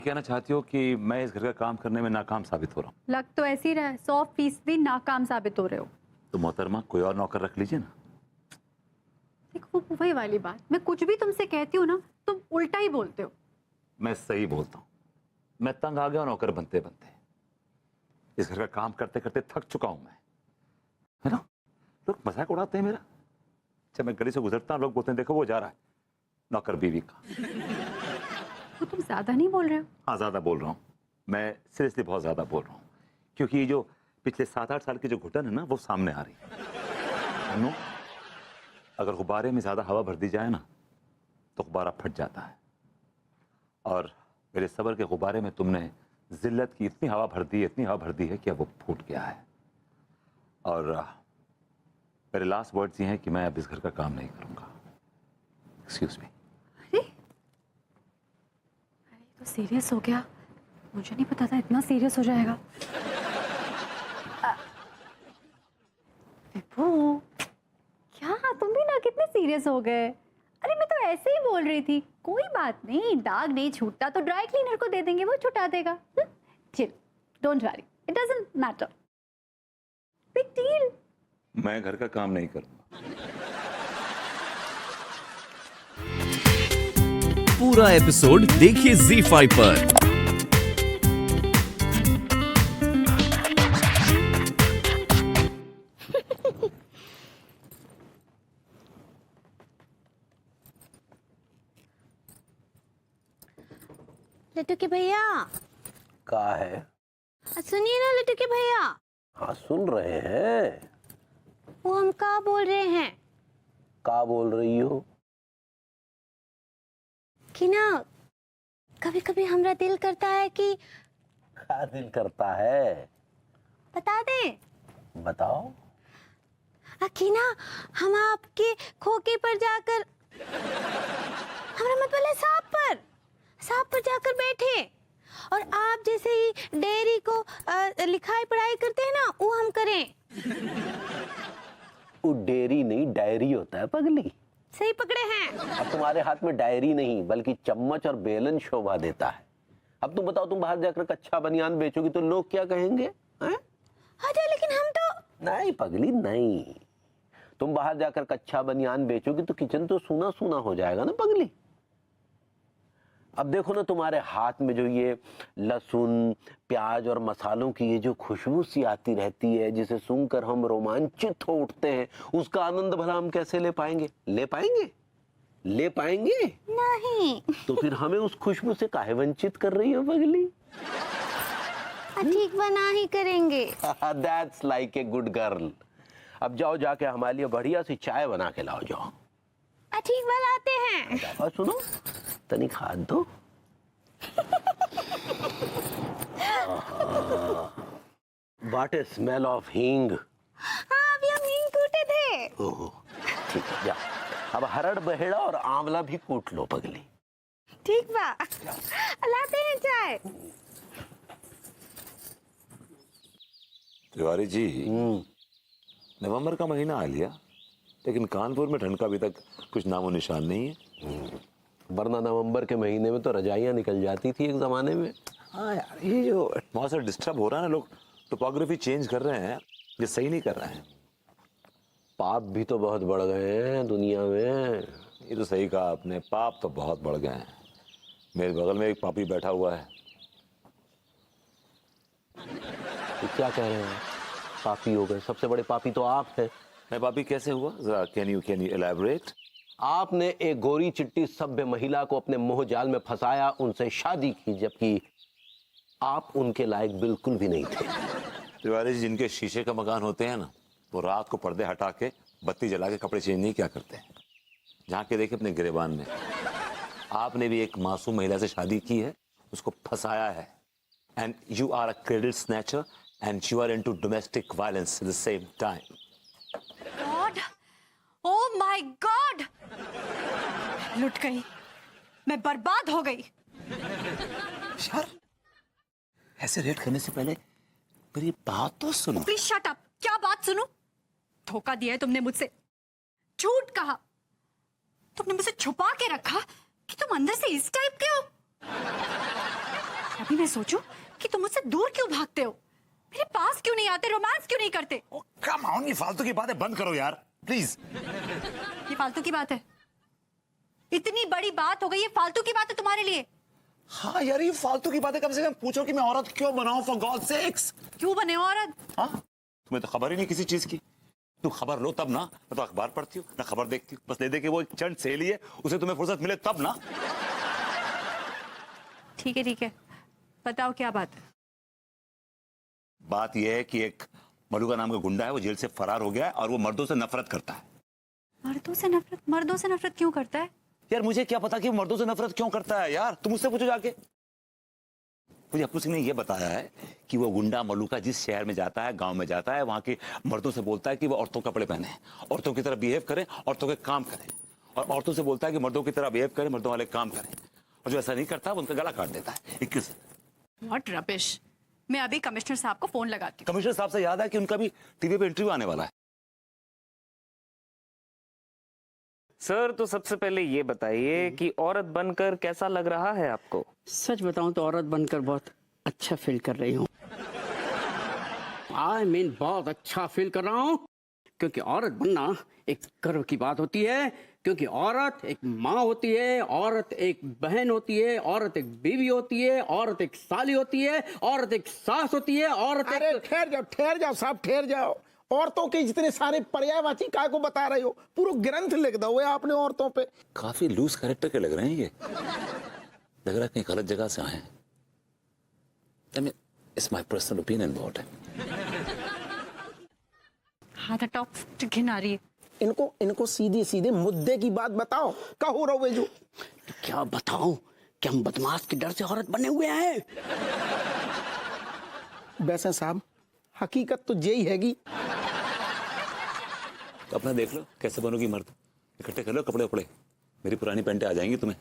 कहना चाहती हो कि मैं इस घर का काम करने में नाकाम साबित हो रहा हूँ? लग तो ऐसे ही रहा है, 100% नाकाम साबित हो रहे हो। तो मोहतरमा कोई और नौकर रख लीजिए ना। देखो वही वाली बात, मैं कुछ भी तुमसे कहती हूँ ना, तुम उल्टा ही बोलते हो। मैं सही बोलता हूँ। मैं तंग आ गया नौकर बनते बनते। इस घर का काम करते करते थक चुका हूं मैं, है ना। लोग मजाक उड़ाते हैं मेरा। जब मैं गली से गुजरता हूँ लोग बोलते हैं देखो वो जा रहा है नौकर बीवी का। वो तुम ज्यादा नहीं बोल रहे हो? हाँ ज्यादा बोल रहा हूँ मैं, सीरियसली बहुत ज्यादा बोल रहा हूँ। क्योंकि ये जो पिछले 7-8 साल की जो घुटन है ना वो सामने आ रही है। नो, अगर गुब्बारे में ज्यादा हवा भर दी जाए ना तो गुब्बारा फट जाता है। और मेरे सब्र के गुब्बारे में तुमने जिल्लत की इतनी हवा भर दी है, इतनी हवा भर दी है कि अब वो फूट गया है। और मेरे लास्ट वर्ड्स ये हैं कि मैं अब इस घर का काम नहीं करूंगा। Excuse me. अरे तो सीरियस हो गया, मुझे नहीं पता था इतना सीरियस हो जाएगा। विभू, क्या तुम भी ना कितने सीरियस हो गए। अरे मैं तो ऐसे ही बोल रही थी, कोई बात नहीं, दाग नहीं छूटता तो ड्राई क्लीनर को दे देंगे, वो छुटा देगा। Chill, don't worry, it doesn't matter, big deal. मैं घर का काम नहीं करूंगा। पूरा एपिसोड देखिए ZEE5 पर। लट्टू के भैया, का है? सुनिए ना लट्टू के भैया। हाँ सुन रहे हैं। वो हम का बोल रहे हैं का बोल रही हो? कि ना कभी कभी हमरा दिल करता है कि क्या दिल करता है? बता दें। बताओ। कि ना हम आपके खोखे पर जाकर, हमरा मतलब सांप पर जाकर बैठे और आप जैसे ही डेयरी को लिखाई पढ़ाई करते हैं ना वो हम करें। वो डेयरी नहीं डायरी होता है पगली। सही पकड़े हैं। अब तुम्हारे हाथ में डायरी नहीं बल्कि चम्मच और बेलन शोभा देता है। अब तुम बताओ, तुम बाहर जाकर कच्चा बनियान बेचोगी तो लोग क्या कहेंगे? अरे लेकिन हम तो नहीं पगली नहीं, तुम बाहर जाकर कच्चा बनियान बेचोगी तो किचन तो सूना सूना हो जाएगा ना पगली। अब देखो ना तुम्हारे हाथ में जो ये लहसुन प्याज और मसालों की ये जो खुशबू सी आती रहती है जिसे सूंघकर हम रोमांचित हो उठते हैं, उसका आनंद भला हम कैसे ले पाएंगे? ले पाएंगे नहीं। तो फिर हमें उस खुशबू से काहे वंचित कर रही हो पगली? ठीक बना ही करेंगे। That's like a good girl। अब जाओ जाके हमारे लिए बढ़िया सी चाय बना के लाओ जाओ। ठीक बनाते हैं। और सुनो, तनिक हाथ दो। What a smell of हींग। हाँ अभी हम हींग कूटे थे। ओह ठीक है, जाओ अब हरड़ बहेड़ा और आंवला भी कूट लो पगली। ठीक बा, लाते हैं चाय। तिवारी जी, नवंबर का महीना आ लिया लेकिन कानपुर में ठंड का अभी तक कुछ नामो निशान नहीं है। वरना नवंबर के महीने में तो रजाइयाँ निकल जाती थी एक जमाने में। हाँ यार, ये जो एटमॉस्फेयर डिस्टर्ब हो रहा है ना, लोग टोपोग्राफी चेंज कर रहे हैं, ये सही नहीं कर रहे हैं। पाप भी तो बहुत बढ़ गए हैं दुनिया में। ये तो सही कहा आपने, पाप तो बहुत बढ़ गए हैं। मेरे बगल में एक पापी बैठा हुआ है। तो क्या कह रहे हैं? पापी हो गए? सबसे बड़े पापी तो आप हैं। मैं पापी कैसे हुआ जरा कैन यू एलैबोरेट? आपने एक गोरी चिट्टी सभ्य महिला को अपने मोह जाल में फंसाया, उनसे शादी की, जबकि आप उनके लायक बिल्कुल भी नहीं थे। तिवारी जी, जिनके शीशे का मकान होते हैं ना, वो रात को पर्दे हटा के बत्ती जला के कपड़े चेंज नहीं क्या करते हैं। झांक के देखे अपने गिरेबान में। आपने भी एक मासूम महिला से शादी की है, उसको फंसाया है। And you are a credit snatcher and you are into domestic violence at the same time. God, oh my god, लुट गई, मैं बर्बाद हो गई। यार, ऐसे रेट करने से पहले मेरी बात तो सुनो। Please shut up. क्या बात सुनूं? धोखा दिया है तुमने मुझसे, झूठ कहा, तुमने मुझसे छुपा के रखा कि तुम अंदर से इस टाइप के हो। अभी मैं सोचूं कि तुम मुझसे दूर क्यों भागते हो, मेरे पास क्यों नहीं आते, रोमांस क्यों नहीं करते। ओ कम ऑन, ये फालतू की बातें बंद करो यार प्लीज। ये फालतू की बात है, इतनी बड़ी बात हो गई, ये फालतू की बात है तुम्हारे लिए। हाँ यार, ये फालतू की बातें कम से कम पूछो कि मैं औरत क्यों बनाऊं, फॉर गॉड सेक्स। क्यों बने हो औरत? हाँ, तुम्हें तो खबर ही नहीं किसी चीज की। तुम खबर लो तब ना, मैं तो अखबार पढ़ती हूँ ना खबर देखती हूँ। बस दे दे के वो एक चंद सहेली है, उसे तुम्हें फुर्सत मिले तब ना। ठीक है, बताओ क्या बात है। बात यह है कि एक मलूका नाम का गुंडा है, वो जेल से फरार हो गया है और वो मर्दों से नफरत करता है। मर्दों से नफरत? मर्दों से नफरत क्यों करता है? यार मुझे क्या पता कि वो मर्दों से नफरत क्यों करता है यार, तुम उससे पूछो जाके। मुझे अप्पू सिंह ने यह बताया है कि वो गुंडा मलूका जिस शहर में जाता है, गांव में जाता है, वहां के मर्दों से बोलता है कि वो औरतों कपड़े पहने, औरतों की तरह बिहेव करें, औरतों के काम करें, और औरतों से बोलता है कि मर्दों की तरह बिहेव करें, मर्दों वाले काम करें, और जो ऐसा नहीं करता वो उनका गला काट देता है। 21। What rubbish. मैं अभी कमिश्नर साहब को फोन लगाती हूँ। कमिश्नर साहब से याद है कि उनका भी टीवी पे इंटरव्यू आने वाला है। सर, तो सबसे पहले ये बताइए कि औरत बनकर कैसा लग रहा है आपको? सच बताऊं तो औरत बनकर बहुत अच्छा फील कर रही हूँ। I mean, बहुत अच्छा फील कर रहा हूँ, क्योंकि औरत बनना एक गर्व की बात होती है, क्योंकि औरत एक माँ होती है, औरत एक बहन होती है, औरत एक बीवी होती है, औरत एक साली होती है, औरत एक सास होती है, औरत अरे एक... ठहर जाओ साहब, ठहर जाओ। औरतों के जितने सारे पर्यायवाची काय को बता रहे हो, पूरा ग्रंथ लिख दो आपने औरतों पे। काफी लूज कैरेक्टर के लग रहे हैं ये, लग रहा है कहीं गलत जगह से आए। I mean, it's my personal opinion about it. हाथ हटाओ, घिन आ रही है। इनको सीधे सीधे मुद्दे की बात बताओ, क्या हो रहा है जो। क्या बताऊं कि हम बदमाश के डर से औरत बने हुए हैं। वैसे साहब हकीकत तो यही हैगी। तो अपना देख लो कैसे बनोगी मर्द, इकट्ठे कर लो कपड़े उपड़े, मेरी पुरानी पैंटें आ जाएंगी तुम्हें।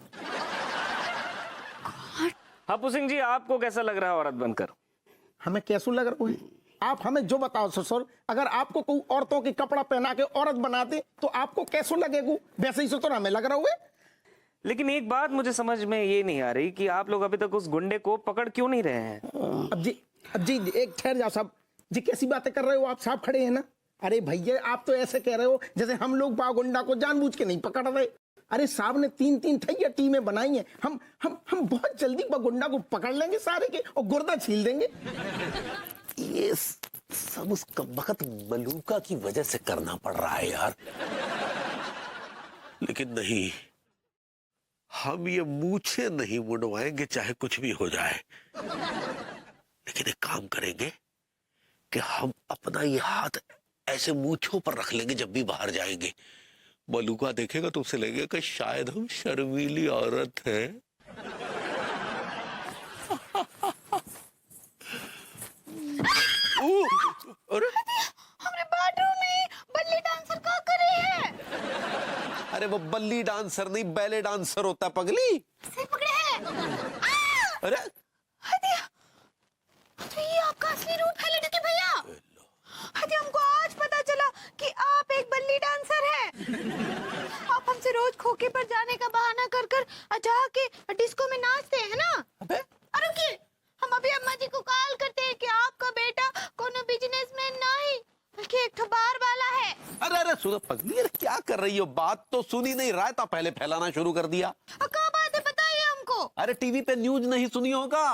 अप्पू सिंह जी, आपको कैसा लग रहा है औरत बनकर? हमें कैसू लग रहा है, आप हमें जो बताओ ससुर। अगर आपको कोई औरतों की कपड़ा पहना के औरत बना दे तो आपको कैसो लगेगा, वैसे ही ससुर हमें लग रहा है। लेकिन एक बात मुझे समझ में ये नहीं आ रही कि आप लोग अभी तक उस गुंडे को पकड़ क्यों नहीं रहे हैं? अब जी एक ठहर जाओ साहब जी, कैसी बातें कर रहे हो आप, साहब खड़े हैं ना। अरे भैया आप तो ऐसे कह रहे हो जैसे हम लोग गुंडा को जानबूझ के नहीं पकड़ रहे। अरे साहब ने 3-3 ठैया टीमें बनाई हैं, हम बहुत जल्दी गुंडा को पकड़ लेंगे सारे के और गुर्दा छील देंगे। ये सब उस कमबख्त मलूका की वजह से करना पड़ रहा है यार। लेकिन नहीं, हम ये मूछे नहीं मुड़वाएंगे चाहे कुछ भी हो जाए। लेकिन एक काम करेंगे कि हम अपना ये हाथ ऐसे मूछों पर रख लेंगे जब भी बाहर जाएंगे। मलूका देखेगा तो उसे लगेगा कि शायद हम शर्मीली औरत हैं। अरे हमरे बाथरूम में बल्ली डांसर का करे है। अरे वो बल्ली डांसर नहीं, बैले डांसर होता है पगली। सिर पकड़े हैं। अरे तो ये आपका असली रूप है लड़के भैया। हदी हमको आज पता चला कि आप एक बल्ली डांसर हैं। आप हमसे रोज खोखे पर जाने का बहाना कर कर जाके डिस्को में नाचते हैं ना। अबे अरे रुकिए, हम अभी अम्मा जी को कॉल करते हैं कि आपका बेटा कोनो बिजनेसमैन नहीं बल्कि एक ठो बार वाला है। अरे सुनो पगली, अरे क्या कर रही हो, बात तो सुनी नहीं, रायता पहले फैलाना शुरू कर दिया। क्या बात है बताइए हमको। अरे टीवी पे न्यूज नहीं सुनी होगा?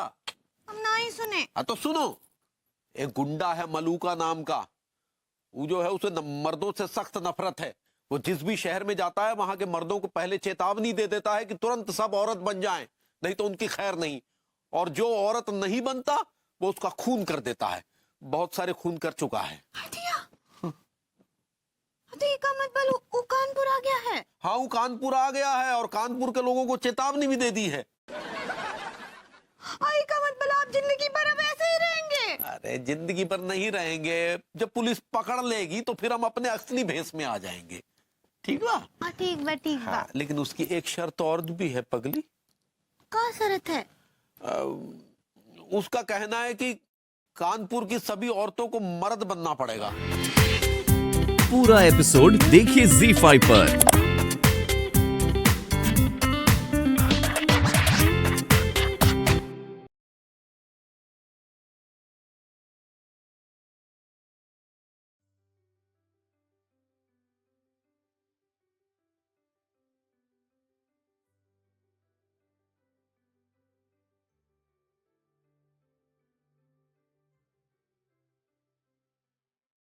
हम नहीं सुने। तो सुनो, एक गुंडा है मलूका नाम का, वो जो है उसे मर्दों से सख्त नफरत है। वो जिस भी शहर में जाता है वहां के मर्दों को पहले चेतावनी दे देता है कि तुरंत सब औरत बन जाएं, नहीं तो उनकी खैर नहीं। और जो औरत नहीं बनता वो उसका खून कर देता है। बहुत सारे खून कर चुका है। का मतलब वो कानपुर आ गया है। हाँ, वो कानपुर आ गया है और कानपुर के लोगों को चेतावनी भी दे दी है। आई का मतलब आप जिंदगी भर अब ऐसे ही रहेंगे? अरे जिंदगी भर नहीं रहेंगे, जब पुलिस पकड़ लेगी तो फिर हम अपने असली भेष में आ जाएंगे। ठीक बा? ठीक बा ठीक बा। हाँ, लेकिन उसकी एक शर्त और भी है पगली। क्या शर्त है? उसका कहना है कि कानपुर की सभी औरतों को मर्द बनना पड़ेगा। पूरा एपिसोड देखिए ZEE5 पर।